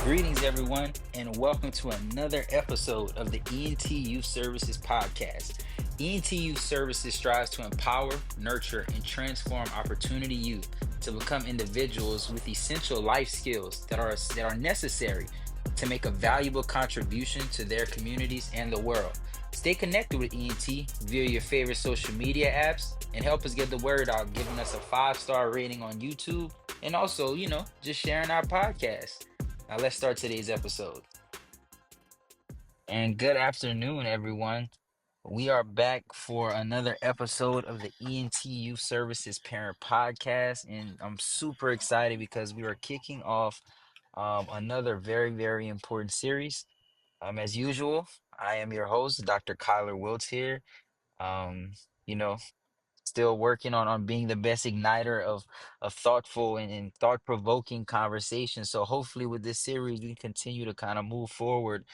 Greetings, everyone, and welcome to another episode of the ENT Youth Services Podcast. ENT Youth Services strives to empower, nurture, and transform opportunity youth to become individuals with essential life skills that are necessary to make a valuable contribution to their communities and the world. Stay connected with ENT via your favorite social media apps and help us get the word out, giving us a 5-star rating on YouTube and also, just sharing our podcast. Now let's start today's episode. And good afternoon, everyone. We are back for another episode of the ENT Youth Services Parent Podcast, and I'm super excited because we are kicking off another very, very important series. As usual, I am your host, Dr. Kyler Wiltz here. Um, you know, Still working on being the best igniter of thoughtful and thought-provoking conversations. So hopefully with this series, we continue to kind of move forward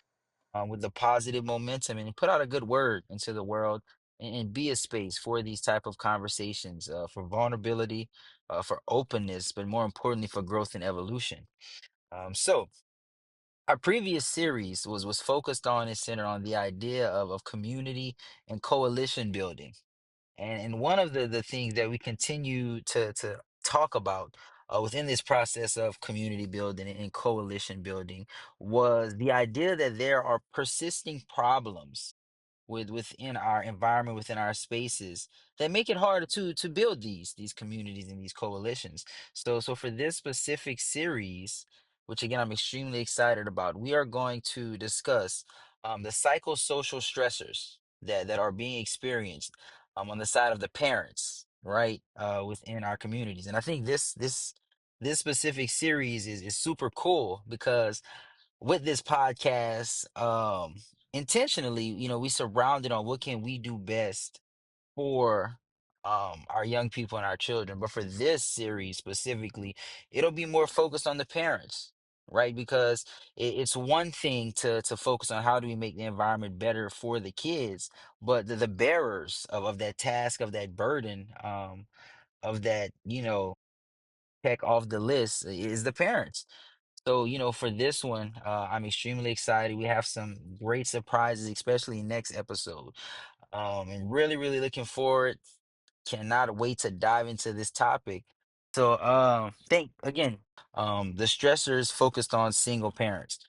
with the positive momentum and put out a good word into the world and be a space for these type of conversations, for vulnerability, for openness, but more importantly for growth and evolution. So our previous series was focused on and centered on the idea of community and coalition building. And one of the things that we continue to talk about within this process of community building and coalition building was the idea that there are persisting problems within our environment, within our spaces that make it harder to build these communities and these coalitions. So for this specific series, which again I'm extremely excited about, we are going to discuss the psychosocial stressors that are being experienced on the side of the parents, right, within our communities. And I think this specific series is super cool because with this podcast, intentionally, we surrounded on what can we do best for our young people and our children. But for this series specifically, it'll be more focused on the parents, right? Because it's one thing to focus on how do we make the environment better for the kids, but the bearers of that task, of that burden, of that, check off the list is the parents. So, for this one, I'm extremely excited. We have some great surprises, especially next episode. And really, really looking forward. Cannot wait to dive into this topic. So, think again, the stressors focused on single parents.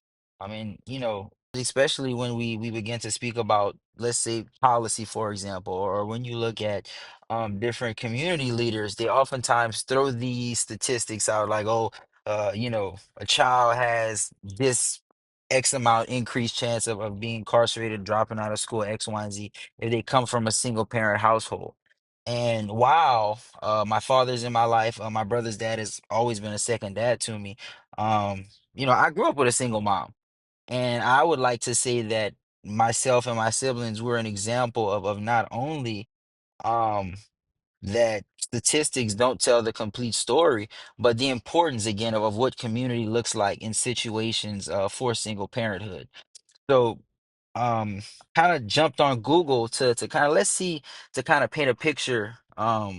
I mean, especially when we begin to speak about, let's say, policy, for example, or when you look at different community leaders, they oftentimes throw these statistics out like, oh, a child has this X amount increased chance of being incarcerated, dropping out of school, X, Y, and Z, if they come from a single parent household. And while my father's in my life, my brother's dad has always been a second dad to me. Um, I grew up with a single mom, and I would like to say that myself and my siblings were an example of not only um that statistics don't tell the complete story, but the importance again of what community looks like in situations for single parenthood. So, um, kind of jumped on Google to kind of let's see to kind of paint a picture of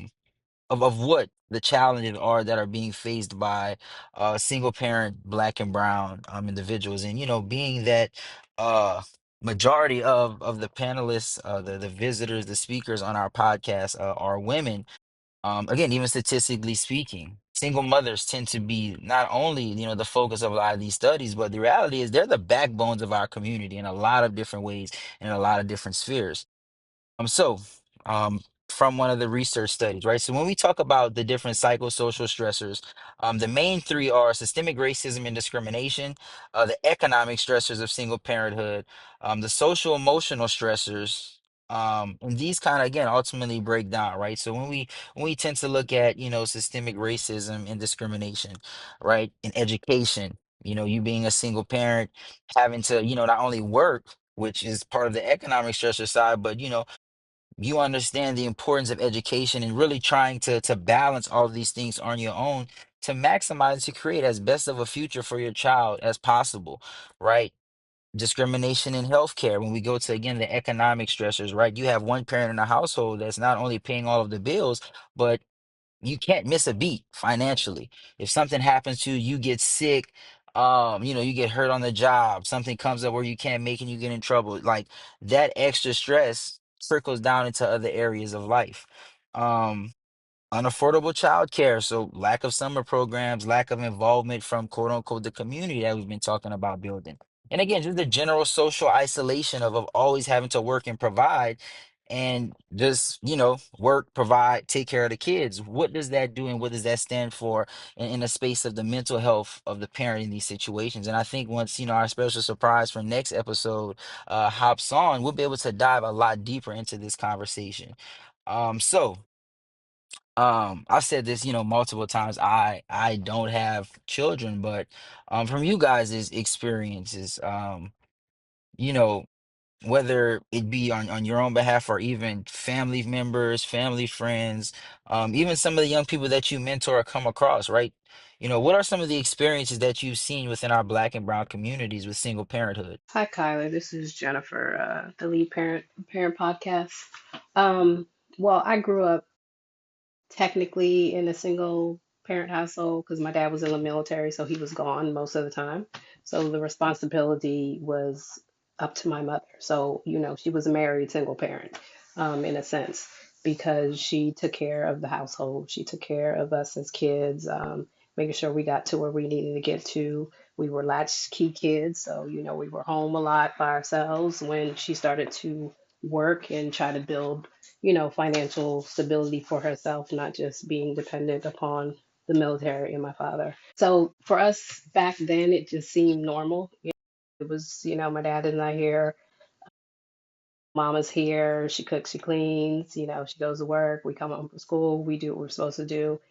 what the challenges are that are being faced by single parent black and brown individuals. And being that uh majority of the panelists, the visitors, the speakers on our podcast are women, again, even statistically speaking, single mothers tend to be not only, the focus of a lot of these studies, but the reality is they're the backbones of our community in a lot of different ways, in a lot of different spheres. So, um, from one of the research studies, right? So when we talk about the different psychosocial stressors, the main three are systemic racism and discrimination, the economic stressors of single parenthood, the social emotional stressors. And these kind of again ultimately break down, right? So when we tend to look at, systemic racism and discrimination, right, in education, you being a single parent, having to, not only work, which is part of the economic stressor side, but you understand the importance of education and really trying to balance all of these things on your own to maximize to create as best of a future for your child as possible, right? Discrimination in healthcare. When we go to again the economic stressors, right? You have one parent in a household that's not only paying all of the bills, but you can't miss a beat financially. If something happens to you, you get sick. You get hurt on the job, something comes up where you can't make and you get in trouble. Like that extra stress trickles down into other areas of life. Um, Unaffordable childcare, so lack of summer programs, lack of involvement from quote unquote the community that we've been talking about building. And again, just the general social isolation of always having to work and provide and just, work, provide, take care of the kids. What does that do and what does that stand for in a space of the mental health of the parent in these situations? And I think once, our special surprise for next episode hops on, we'll be able to dive a lot deeper into this conversation. So I've said this, multiple times. I don't have children, but from you guys' experiences, you know, whether it be on your own behalf or even family members, family friends, even some of the young people that you mentor or come across, right? What are some of the experiences that you've seen within our Black and Brown communities with single parenthood? Hi, Kyler. This is Jennifer, the lead parent podcast. Um, well, I grew up technically in a single parent household because my dad was in the military, so he was gone most of the time. So the responsibility was up to my mother. So, she was a married single parent, in a sense, because she took care of the household. She took care of us as kids, making sure we got to where we needed to get to. We were latchkey kids, so, we were home a lot by ourselves when she started to work and try to build financial stability for herself, not just being dependent upon the military and my father. So for us back then, it just seemed normal. It was, my dad is not here. Mama's here. She cooks, she cleans, she goes to work. We come home from school. We do what we're supposed to do.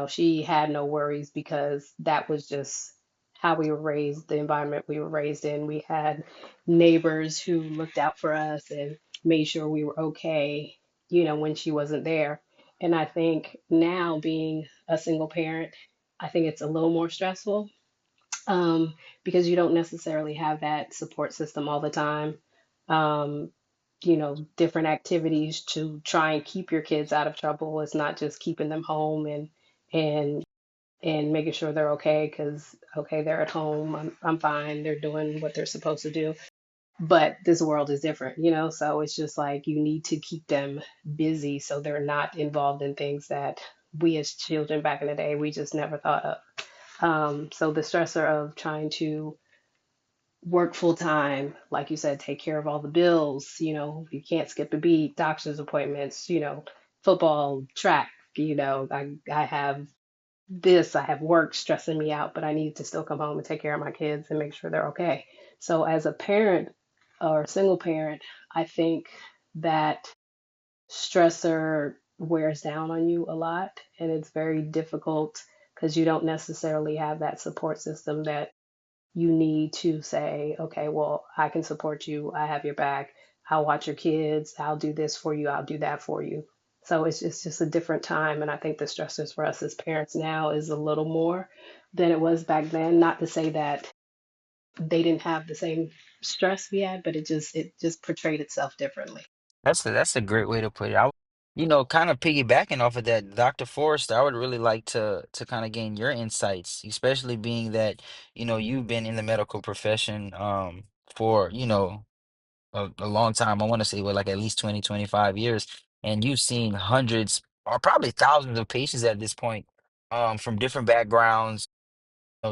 She had no worries because that was just how we were raised, the environment we were raised in. We had neighbors who looked out for us and made sure we were okay, when she wasn't there. And I think now being a single parent, I think it's a little more stressful, because you don't necessarily have that support system all the time. Um, Different activities to try and keep your kids out of trouble. It's not just keeping them home and and making sure they're okay because okay, they're at home. I'm fine. They're doing what they're supposed to do. But this world is different, so it's just like you need to keep them busy so they're not involved in things that we as children back in the day we just never thought of. So the stressor of trying to work full time, like you said, take care of all the bills, you can't skip a beat, doctor's appointments, football, track, I have this, I have work stressing me out, but I need to still come home and take care of my kids and make sure they're okay. So as a parent or a single parent, I think that stressor wears down on you a lot and it's very difficult because you don't necessarily have that support system that you need to say, okay, well, I can support you. I have your back. I'll watch your kids. I'll do this for you. I'll do that for you. So it's just a different time. And I think the stressors for us as parents now is a little more than it was back then. Not to say that they didn't have the same stress we had, but it just portrayed itself differently. That's a great way to put it. Kind of piggybacking off of that, Dr. Forrester, I would really like to kind of gain your insights, especially being that, you've been in the medical profession for, a long time. I want to say what, like at least 20, 25 years, and you've seen hundreds or probably thousands of patients at this point, from different backgrounds,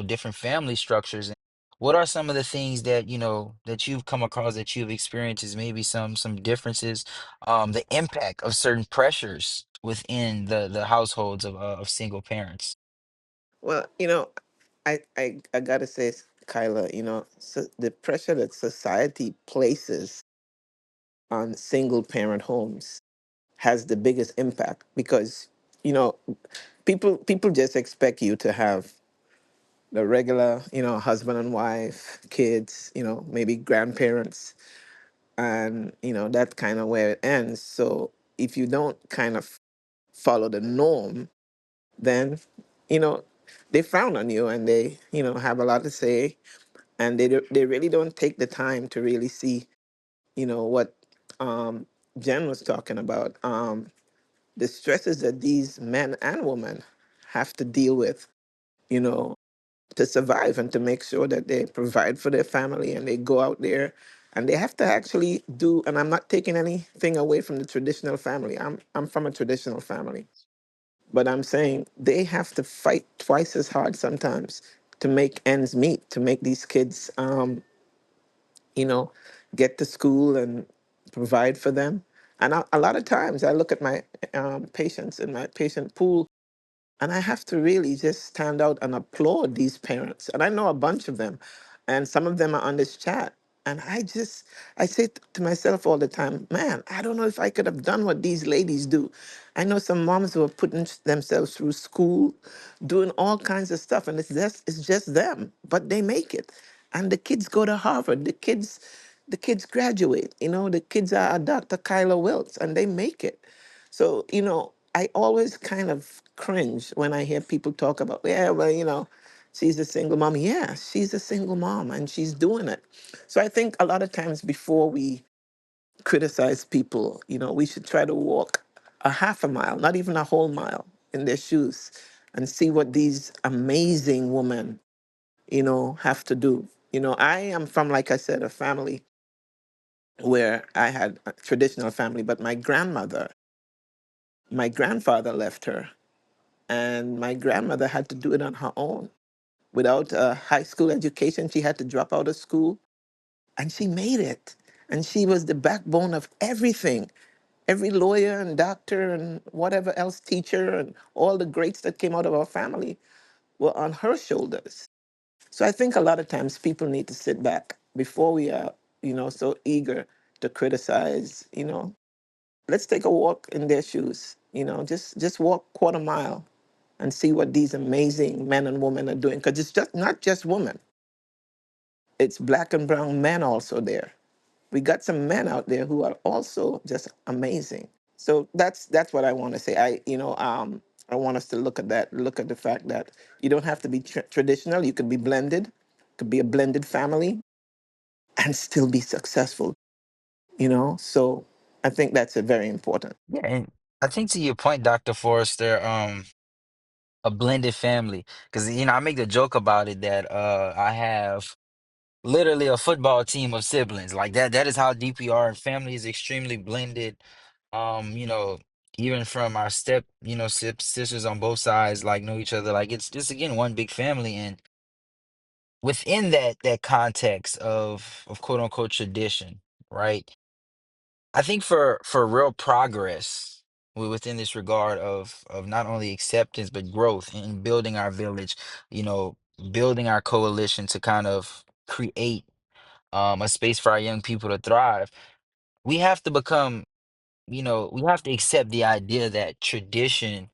different family structures. And what are some of the things that that you've come across that you've experienced as maybe some differences, the impact of certain pressures within the households of single parents? Well, I gotta say, Kyla, so the pressure that society places on single parent homes has the biggest impact because you know people just expect you to have the regular, husband and wife, kids, maybe grandparents, and that's kind of where it ends. So if you don't kind of follow the norm, then you know they frown on you and they have a lot to say, and they really don't take the time to really see what um Jen was talking about, the stresses that these men and women have to deal with, you know to survive and to make sure that they provide for their family and they go out there and they have to actually do. And I'm not taking anything away from the traditional family. I'm from a traditional family, but I'm saying they have to fight twice as hard sometimes to make ends meet, to make these kids, you know, get to school and provide for them. And a lot of times I look at my patients in my patient pool, and I have to really just stand out and applaud these parents. And I know a bunch of them, and some of them are on this chat. And I say to myself all the time, man, I don't know if I could have done what these ladies do. I know some moms who are putting themselves through school, doing all kinds of stuff, and it's just them, but they make it. And the kids go to Harvard. The kids graduate. The kids are Dr. Kyla Wiltz, and they make it. So, I always kind of cringe when I hear people talk about, yeah, well, she's a single mom. Yeah, she's a single mom and she's doing it. So I think a lot of times before we criticize people, we should try to walk a half a mile, not even a whole mile in their shoes and see what these amazing women, have to do. I am from, like I said, a family where I had a traditional family, but my grandfather left her, and my grandmother had to do it on her own. Without a high school education, she had to drop out of school, and she made it. And she was the backbone of everything. Every lawyer and doctor and whatever else, teacher, and all the greats that came out of our family were on her shoulders. So I think a lot of times people need to sit back before we are, so eager to criticize. Let's take a walk in their shoes. Just walk quarter mile and see what these amazing men and women are doing. Because it's just not just women; it's black and brown men also there. We got some men out there who are also just amazing. So that's what I want to say. I want us to look at that. Look at the fact that you don't have to be traditional. You could be blended. Could be a blended family and still be successful. So I think that's a very important. Yeah, and I think to your point, Dr. Forrester, a blended family. Because I make the joke about it that I have literally a football team of siblings. Like that is how deep we are. And family is extremely blended. Even from our sisters on both sides, like know each other. Like it's just again one big family. And within that context of quote unquote tradition, right? I think for real progress within this regard of not only acceptance but growth and building our village, you know, building our coalition to kind of create a space for our young people to thrive, we have to become, we have to accept the idea that tradition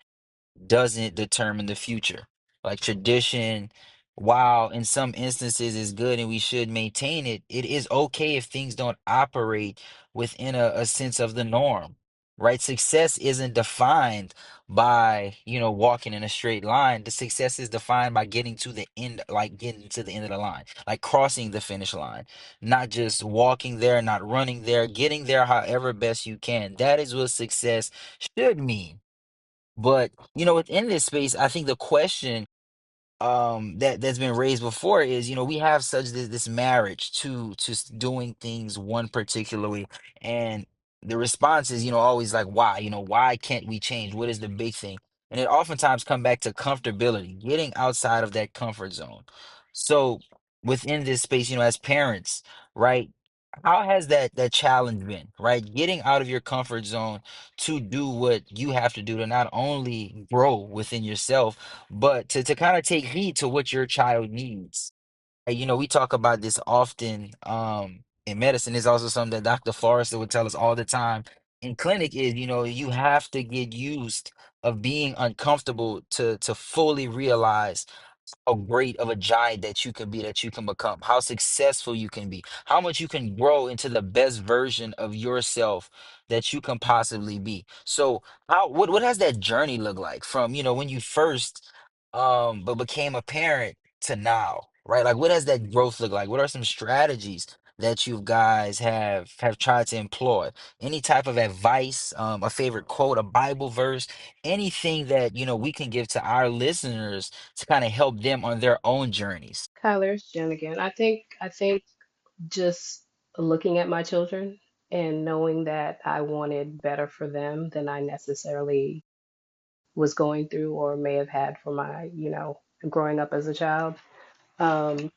doesn't determine the future. Like tradition, while in some instances is good and we should maintain it, it is okay if things don't operate within a sense of the norm, right? Success isn't defined by, walking in a straight line. The success is defined by getting to the end, like getting to the end of the line, like crossing the finish line, not just walking there, not running there, getting there however best you can. That is what success should mean. But within this space, I think the question that's been raised before is, we have such this marriage to doing things one particular way, and the response is, always like, why? Why can't we change? What is the big thing? And it oftentimes come back to comfortability, getting outside of that comfort zone. So within this space, as parents, right? How has that challenge been, right? Getting out of your comfort zone to do what you have to do to not only grow within yourself, but to kind of take heed to what your child needs. And, we talk about this often in medicine. It's also something that Dr. Forrester would tell us all the time in clinic is, you have to get used of being uncomfortable to fully realize how great of a giant that you can be, that you can become, how successful you can be, how much you can grow into the best version of yourself that you can possibly be. So what has that journey look like from, when you first but became a parent to now, right? Like what has that growth look like? What are some strategies that you guys have tried to employ? Any type of advice, a favorite quote, a Bible verse, anything that we can give to our listeners to kind of help them on their own journeys. Kyler, it's Jen again. I think just looking at my children and knowing that I wanted better for them than I necessarily was going through or may have had for my, growing up as a child. Um,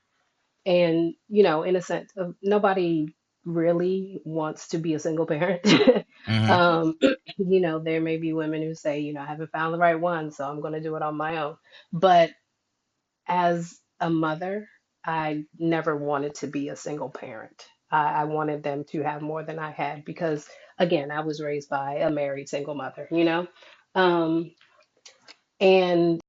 and, in a sense of nobody really wants to be a single parent. Mm-hmm. um, there may be women who say, I haven't found the right one, so I'm going to do it on my own. But as a mother, I never wanted to be a single parent. I wanted them to have more than I had because, again, I was raised by a married single mother. Um, and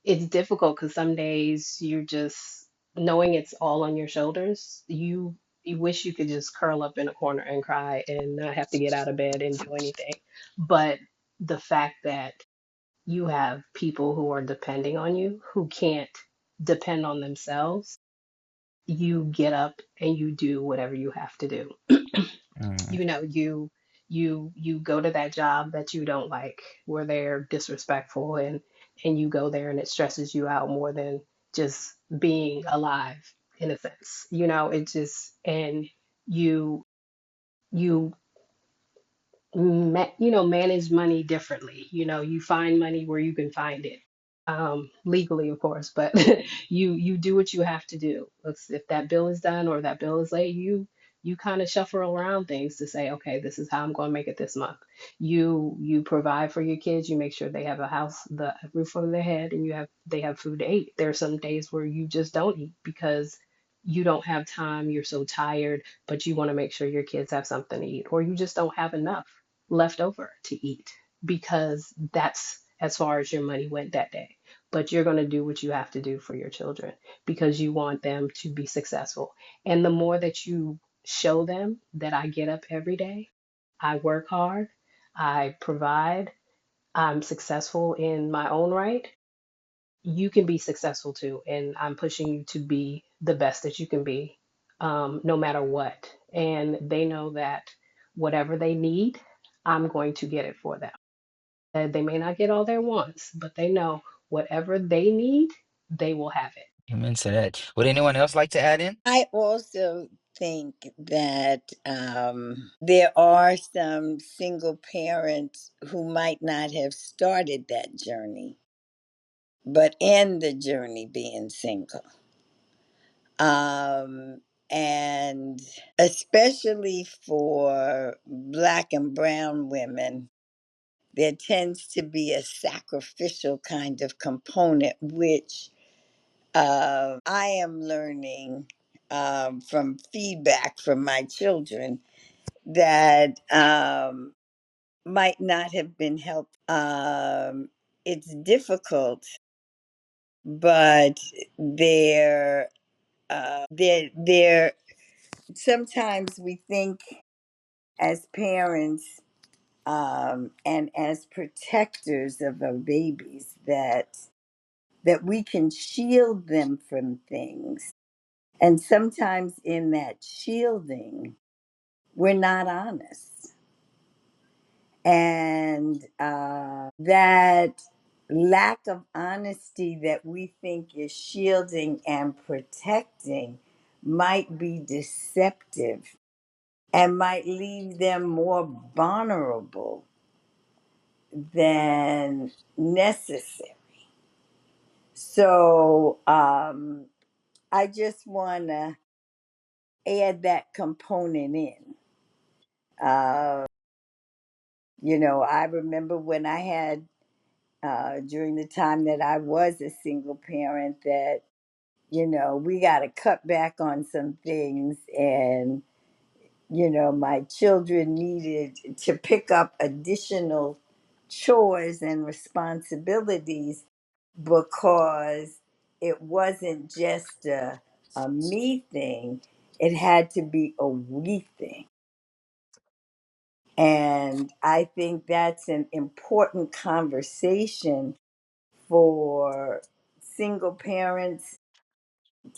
it's difficult because some days you're just knowing it's all on your shoulders. You wish you could just curl up in a corner and cry and not have to get out of bed and do anything. But the fact that you have people who are depending on you who can't depend on themselves, you get up and you do whatever you have to do. Mm-hmm. You go to that job that you don't like, where they're disrespectful, and you go there and it stresses you out more than just being alive, in a sense. It just, and you you manage money differently. You find money where you can find it, legally, of course, but you do what you have to do. If that bill is done or that bill is late, you kind of shuffle around things to say, okay, this is how I'm going to make it this month. You provide for your kids. You make sure they have a house, the roof over their head, and they have food to eat. There are some days where you just don't eat because you don't have time. You're so tired, but you want to make sure your kids have something to eat, or you just don't have enough left over to eat because that's as far as your money went that day. But you're going to do what you have to do for your children because you want them to be successful. And the more that you show them that I get up every day, I work hard, I provide, I'm successful in my own right, you can be successful too. And I'm pushing you to be the best that you can be, no matter what. And they know that whatever they need, I'm going to get it for them. They may not get all their wants, but they know whatever they need, they will have it. Amen to that. Would anyone else like to add in? I also think that there are some single parents who might not have started that journey, but end the journey being single. And especially for Black and Brown women, there tends to be a sacrificial kind of component, which I am learning from feedback from my children that might not have been helpful. It's difficult, but they're they're sometimes we think as parents and as protectors of our babies that we can shield them from things, and sometimes in that shielding we're not honest, and that lack of honesty that we think is shielding and protecting might be deceptive and might leave them more vulnerable than necessary. So I just want to add that component in. Uh, I remember when I had, during the time that I was a single parent, that, we got to cut back on some things. And, my children needed to pick up additional chores and responsibilities because it wasn't just a me thing, it had to be a we thing. And I think that's an important conversation for single parents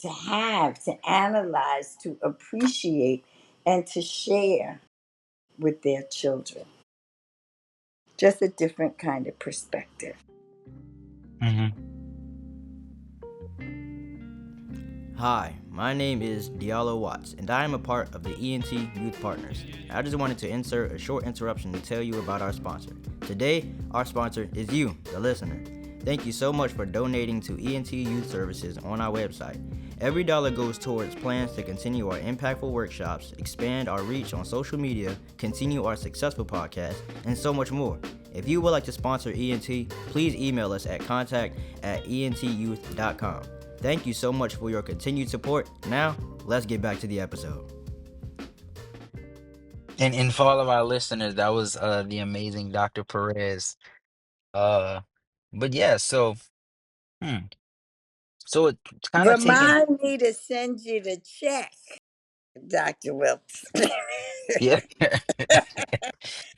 to have, to analyze, to appreciate, and to share with their children. Just a different kind of perspective. Hmm. Hi, my name is Diallo Watts, and I am a part of the ENT Youth Partners. I just wanted to insert a short interruption to tell you about our sponsor. Today, our sponsor is you, the listener. Thank you so much for donating to ENT Youth Services on our website. Every dollar goes towards plans to continue our impactful workshops, expand our reach on social media, continue our successful podcast, and so much more. If you would like to sponsor ENT, please email us at contact@entyouth.com. Thank you so much for your continued support. Now, let's get back to the episode. And for all of our listeners, that was the amazing Dr. Perez. Uh, but yeah, so hmm, so it's kind of taking Remind me to send you the check, Dr. Wilson. yeah.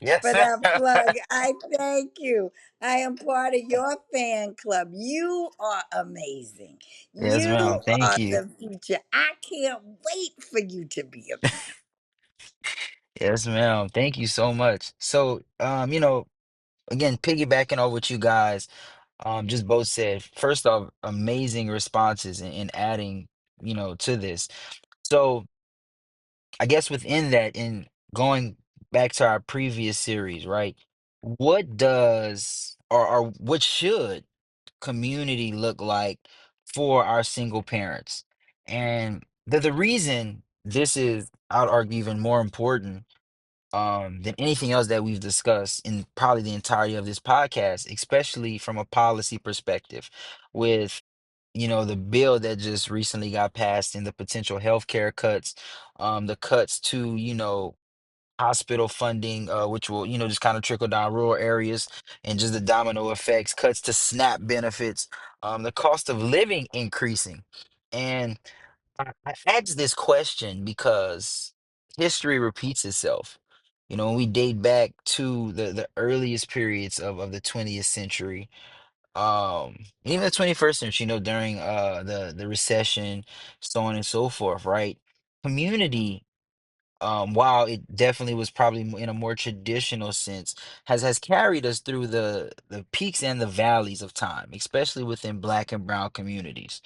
Yes, For sir. that plug. I thank you. I am part of your fan club. You are amazing. Yes, You ma'am. Thank are you. the future. I can't wait for you to be a parent. Yes, ma'am. Thank you so much. So, again, piggybacking on what you guys just both said, first off, amazing responses and adding, to this. So I guess within that, in going back to our previous series, right? What does or what should community look like for our single parents? And the reason this is, I'd argue, even more important than anything else that we've discussed in probably the entirety of this podcast, especially from a policy perspective, with the bill that just recently got passed and the potential healthcare cuts, the cuts to hospital funding, which will just kind of trickle down rural areas, and just the domino effects, cuts to SNAP benefits, the cost of living increasing, and I asked this question because history repeats itself. When we date back to the earliest periods of the 20th century, even the 21st century, during the recession, so on and so forth, right? Community, while it definitely was probably in a more traditional sense, has carried us through the peaks and the valleys of time, especially within Black and Brown communities.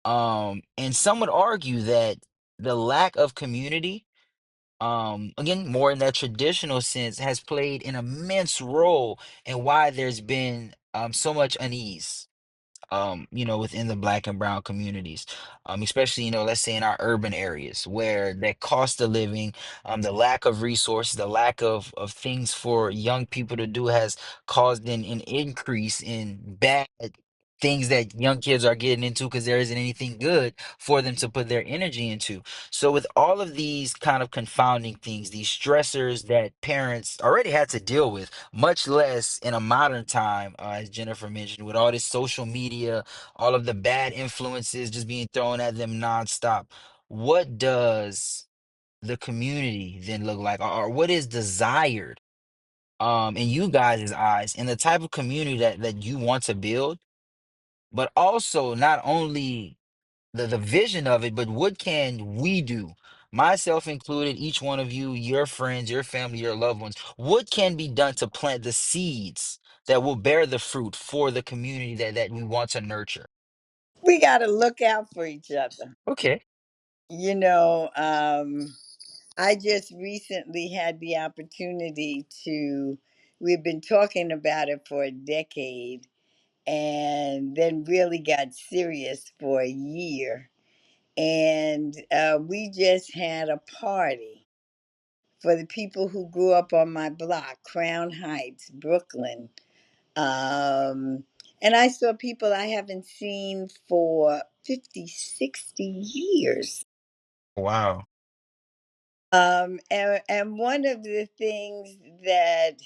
And some would argue that the lack of community, again, more in that traditional sense, has played an immense role in why there's been so much unease within the Black and Brown communities, especially, let's say in our urban areas where that cost of living, the lack of resources, the lack of things for young people to do has caused an increase in bad things that young kids are getting into because there isn't anything good for them to put their energy into. So with all of these kind of confounding things, these stressors that parents already had to deal with, much less in a modern time, as Jennifer mentioned, with all this social media, all of the bad influences just being thrown at them nonstop. What does the community then look like, or what is desired, in you guys' eyes, in the type of community that you want to build, but also not only the vision of it, but what can we do? Myself included, each one of you, your friends, your family, your loved ones. What can be done to plant the seeds that will bear the fruit for the community that we want to nurture? We got to look out for each other. Okay. You know, I just recently had the opportunity we've been talking about it for a decade and then really got serious for a year. And we just had a party for the people who grew up on my block, Crown Heights, Brooklyn. Um, and I saw people I haven't seen for 50, 60 years. Wow. And one of the things that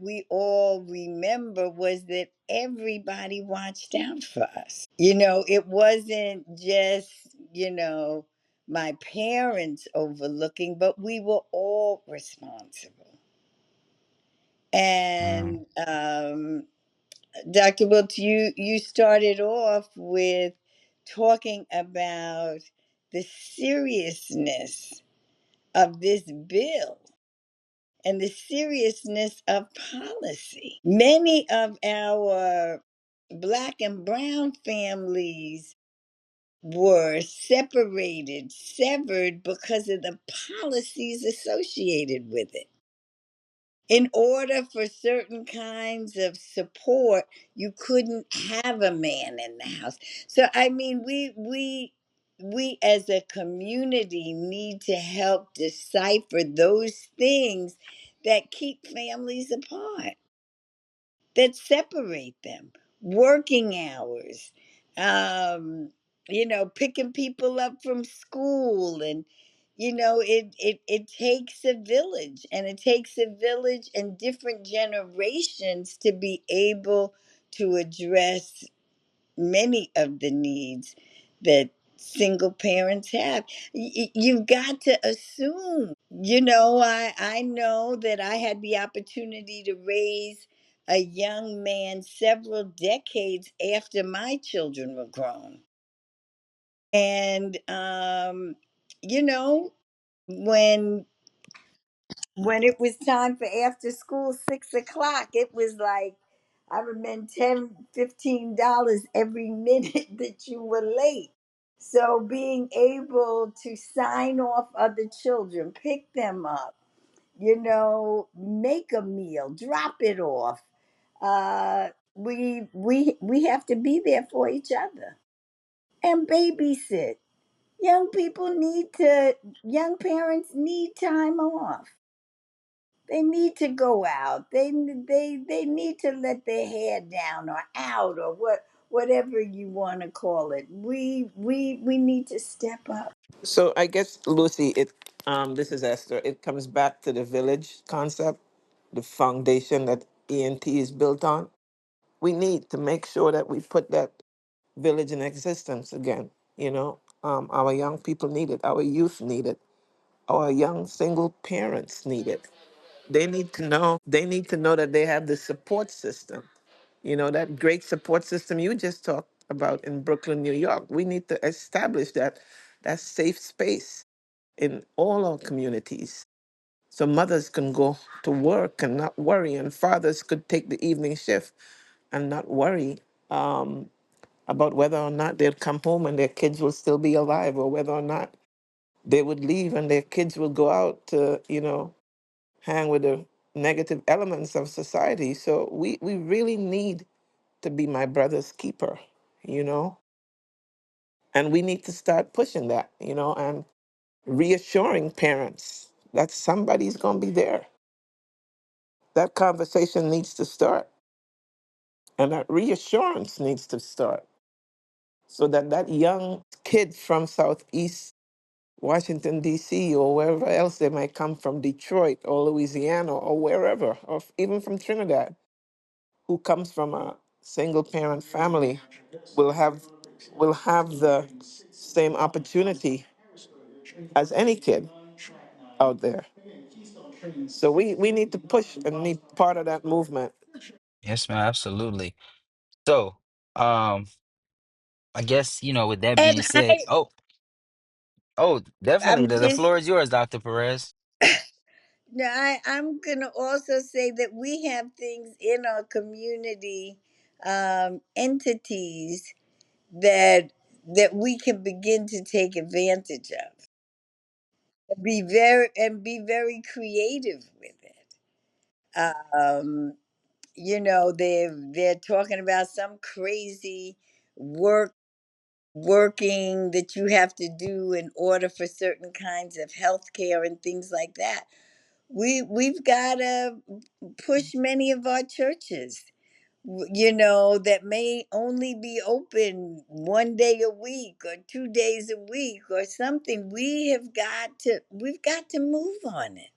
we all remember was that everybody watched out for us. It wasn't just, my parents overlooking, but we were all responsible. Mm, And Dr. Wilt, you started off with talking about the seriousness of this bill and the seriousness of policy. Many of our Black and brown families were separated, severed because of the policies associated with it. In order for certain kinds of support, you couldn't have a man in the house. So I mean, we as a community need to help decipher those things that keep families apart, that separate them. Working hours, um, picking people up from school, and it takes a village, and it takes a village and different generations to be able to address many of the needs that single parents have. You've got to assume, I know that I had the opportunity to raise a young man several decades after my children were grown. And you know when it was time for after school 6 o'clock, it was like I remember $10, $15 every minute that you were late. So being able to sign off other children, pick them up, make a meal, drop it off. We have to be there for each other and babysit. Young parents need time off. They need to go out. They need to let their hair down or out or whatever you want to call it. We need to step up. So I guess, Lucy, this is Esther. It comes back to the village concept, the foundation that ENT is built on. We need to make sure that we put that village in existence again. Our young people need it. Our youth need it. Our young single parents need it. They need to know that they have the support system. That great support system you just talked about in Brooklyn, New York. We need to establish that safe space in all our communities, so mothers can go to work and not worry, and fathers could take the evening shift and not worry about whether or not they'll come home and their kids will still be alive, or whether or not they would leave and their kids will go out to hang with the negative elements of society. So we really need to be my brother's keeper, you know, and we need to start pushing that, and reassuring parents that somebody's going to be there. That conversation needs to start, and that reassurance needs to start, so that that young kid from Southeast Washington, D.C., or wherever else they might come from, Detroit or Louisiana or wherever, or even from Trinidad, who comes from a single parent family, will have the same opportunity as any kid out there. So we need to push and need part of that movement. Yes, ma'am, absolutely. So, I guess, with that And being said, definitely I'm the just floor is yours, Dr. Perez. no, I'm gonna also say that we have things in our community, entities that we can begin to take advantage of. Be very creative with it. They're talking about some crazy working that you have to do in order for certain kinds of health care and things like that. We've got to push many of our churches, that may only be open one day a week or 2 days a week or something. We've got to move on it.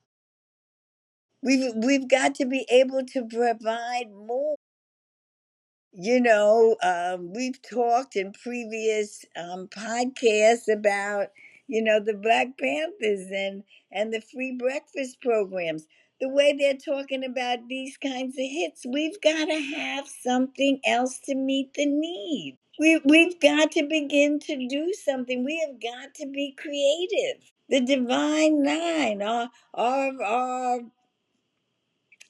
We've got to be able to provide more. We've talked in previous podcasts about, the Black Panthers and the free breakfast programs. The way they're talking about these kinds of hits, we've got to have something else to meet the need. We've got to begin to do something. We have got to be creative. The Divine Nine,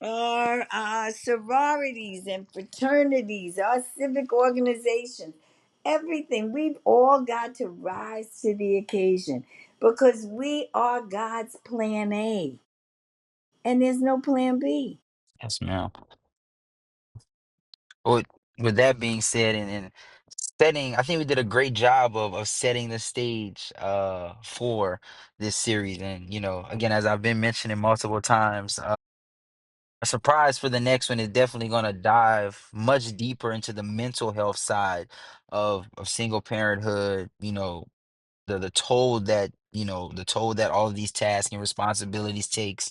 our sororities and fraternities, our civic organizations, everything. We've all got to rise to the occasion because we are God's plan A, and there's no plan B. Yes, ma'am. With with that being said, and setting, I think we did a great job of setting the stage for this series. And again, as I've been mentioning multiple times, a surprise for the next one is definitely going to dive much deeper into the mental health side of single parenthood. The toll that all of these tasks and responsibilities takes,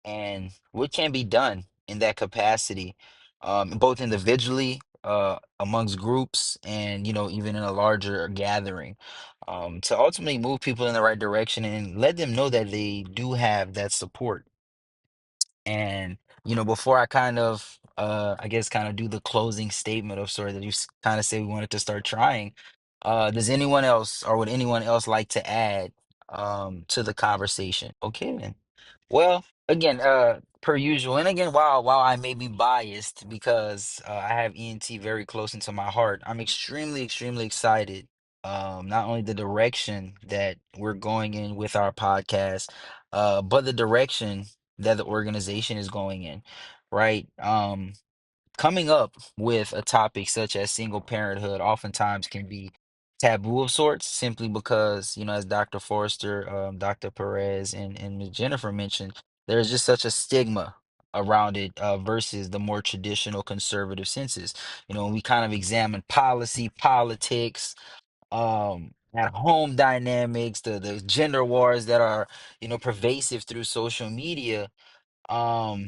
and what can be done in that capacity, both individually, amongst groups, and even in a larger gathering, to ultimately move people in the right direction and let them know that they do have that support. And before I kind of I guess kind of do the closing statement of sort that you kind of say we wanted to start trying, does anyone else, or would anyone else like to add to the conversation? Okay, then. Well, again, per usual, and again, while I may be biased because I have ENT very close into my heart, I'm extremely, extremely excited. Not only the direction that we're going in with our podcast, but the direction that the organization is going in, right? Coming up with a topic such as single parenthood oftentimes can be taboo of sorts, simply because, as Dr. Forrester, Dr. Perez, and Ms. Jennifer mentioned, there's just such a stigma around it, versus the more traditional conservative senses. When we kind of examine policy, politics, at home dynamics, the gender wars that are, pervasive through social media, um,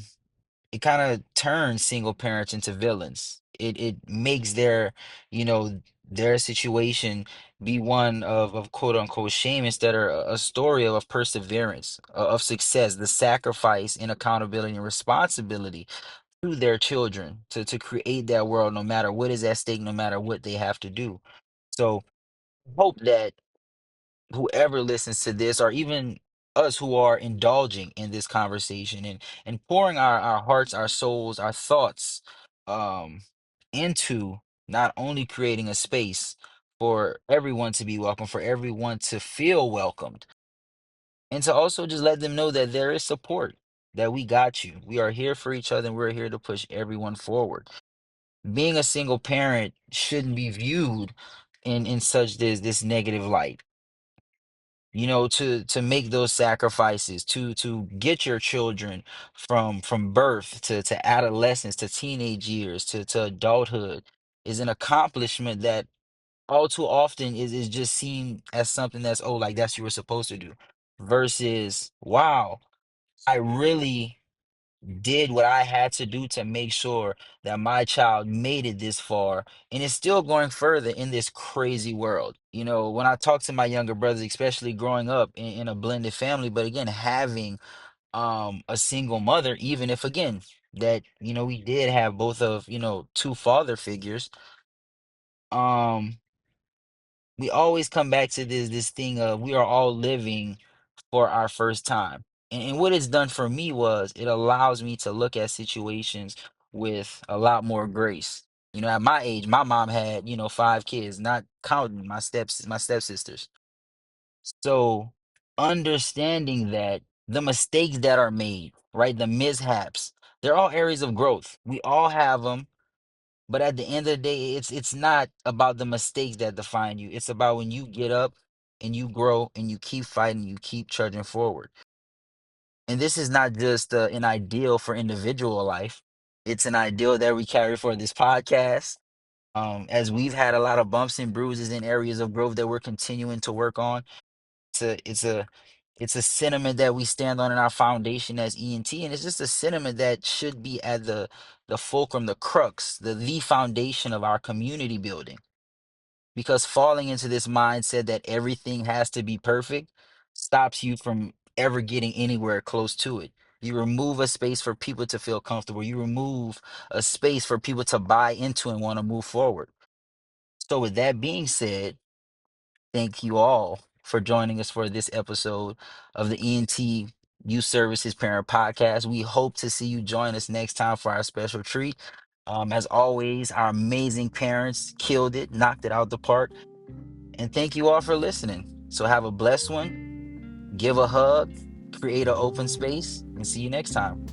it kind of turns single parents into villains. It makes their situation be one of quote unquote shame, instead of a story of perseverance, of success, the sacrifice and accountability and responsibility to their children to create that world, no matter what is at stake, no matter what they have to do. So hope that whoever listens to this, or even us who are indulging in this conversation, and pouring our hearts, our souls, our thoughts, um into not only creating a space for everyone to be welcome, for everyone to feel welcomed, and to also just let them know that there is support, that we got you, we are here for each other, and we're here to push everyone forward. Being a single parent shouldn't be viewed in such this negative light. To make those sacrifices, to get your children from birth to adolescence, to teenage years, to adulthood, is an accomplishment that all too often is just seen as something that's, oh, like that's you were supposed to do, versus, wow, I really did what I had to do to make sure that my child made it this far and is still going further in this crazy world. When I talk to my younger brothers, especially growing up in a blended family, but again, having a single mother, even if again that, we did have both of, two father figures, um, we always come back to this thing of we are all living for our first time. And what it's done for me was it allows me to look at situations with a lot more grace. At my age, my mom had, five kids, not counting my stepsisters. So understanding that the mistakes that are made, right, the mishaps, they're all areas of growth. We all have them, but at the end of the day, it's not about the mistakes that define you. It's about when you get up and you grow and you keep fighting, you keep trudging forward. And this is not just an ideal for individual life. It's an ideal that we carry for this podcast. As we've had a lot of bumps and bruises in areas of growth that we're continuing to work on. It's a sentiment that we stand on in our foundation as ENT, and it's just a sentiment that should be at the fulcrum, the crux, the foundation of our community building. Because falling into this mindset that everything has to be perfect stops you from ever getting anywhere close to it. You remove a space for people to feel comfortable. You remove a space for people to buy into and want to move forward. So, with that being said, thank you all for joining us for this episode of the ENT Youth Services Parent Podcast. We hope to see you join us next time for our special treat. As always, our amazing parents killed it, knocked it out the park. And thank you all for listening. So, have a blessed one, give a hug, create an open space, and see you next time.